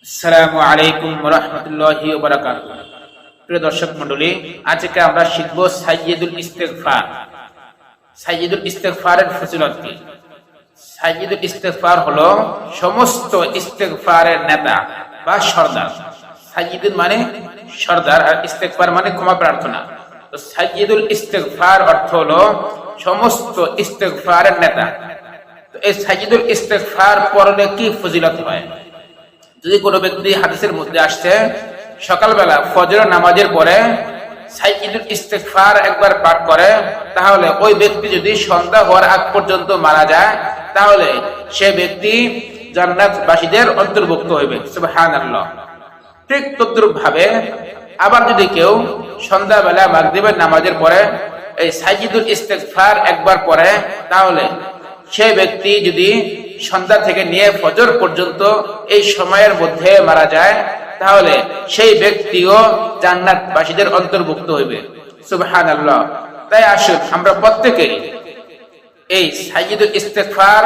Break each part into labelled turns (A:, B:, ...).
A: আসসালামু আলাইকুম ওয়া রাহমাতুল্লাহি ওয়া বারাকাতুহু। প্রিয় দর্শক মণ্ডলী, আজকে আমরা শিখব সাইয়্যিদুল ইস্তিগফার। সাইয়্যিদুল ইস্তিগফারের ফজিলত কি? সাইয়্যিদুল ইস্তিগফার হলো সমস্ত ইস্তিগফারের নেতা বা সর্দার। সাইয়্যিদুল মানে সর্দার আর ইস্তিগফার মানে ক্ষমা প্রার্থনা। তো সাইয়্যিদুল ইস্তিগফার অর্থ হলো সমস্ত ইস্তিগফারের নেতা। তো এই সাইয়্যিদুল ইস্তিগফার পড়লে কি ফজিলত হয়? যদি কোনো ব্যক্তি হাদিসের মধ্যে আসছে সকালবেলা ফজর নামাজের পরে সাইয়্যিদুল ইস্তিগফার একবার পাঠ করে, তাহলে ওই ব্যক্তি যদি সন্ধ্যা হওয়ার আগ পর্যন্ত মারা যায় তাহলে সে ব্যক্তি জান্নাতবাসীদের অন্তর্ভুক্ত হইবে। সুবহানাল্লাহ। ঠিক তদ্রূপ ভাবে আবার যদি কেউ সন্ধ্যাবেলা মাগরিবের নামাজের পরে এই সাইয়্যিদুল ইস্তিগফার একবার পড়ে, তাহলে সে ব্যক্তি যদি সন্ধ্যা থেকে নিয়ে ফজর পর্যন্ত এই সময়ের মধ্যে মারা যায় তাহলে সেই ব্যক্তিও জান্নাতবাসীদের অন্তর্ভুক্ত হইবে। সুবহানাল্লাহ। তাই আসুন আমরা প্রত্যেকেই এই সাইয়্যিদুল ইস্তিগফার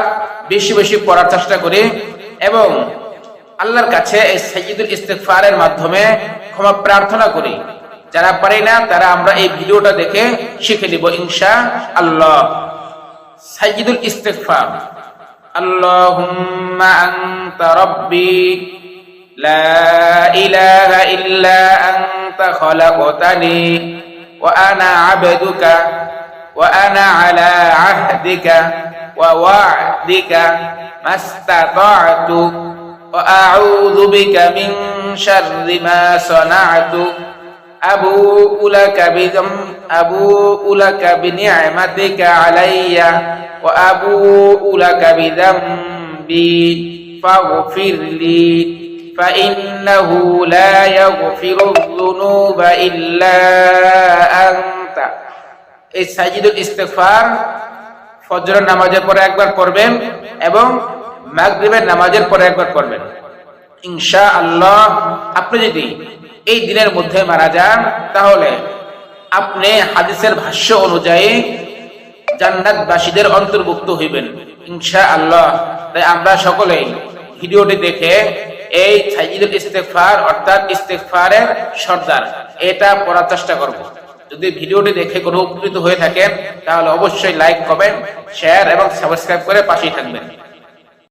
A: বেশি বেশি পড়ার চেষ্টা করি এবং আল্লাহর কাছে এই সাইয়্যিদুল ইস্তিগফারের মাধ্যমে ক্ষমা প্রার্থনা করি। যারা পারে না তারা আমরা এই ভিডিওটা দেখে শিখে নিব ইনশাআল্লাহ। সাইয়্যিদুল ইস্তিগফার: اللهم أنت ربي لا إله إلا أنت خلقتني وأنا عبدك وأنا على عهدك ووعدك ما استطعت وأعوذ بك من شر ما صنعت أبوء لك بنعمتك علي وأبوء لك بذنبي فاغفر لي فإنه لا يغفر الذنوب إلا أنت। এই সাইয়্যিদুল ইস্তিগফার ফজরের নামাজের পরে একবার পড়বেন এবং মাগরিবের নামাজের পরে একবার পড়বেন। ইনশাআল্লাহ আপনি যদি এই দিনের মধ্যে মারা যান তাহলে আপনি হাদিসের ভাষ্য অনুযায়ী জান্নাতবাসীদের অন্তর্ভুক্ত হইবেন ইনশাআল্লাহ। তাই আমরা সকলেই ভিডিওটি দেখে এই সাইয়্যিদুল ইস্তিগফার অর্থাৎ ইস্তিগফারের সর্দার এটা পড়ার চেষ্টা করব। যদি ভিডিওটি দেখে কোনো উপকৃত হয়ে থাকেন তাহলে অবশ্যই লাইক, কমেন্ট, শেয়ার এবং সাবস্ক্রাইব করে পাশেই থাকবেন।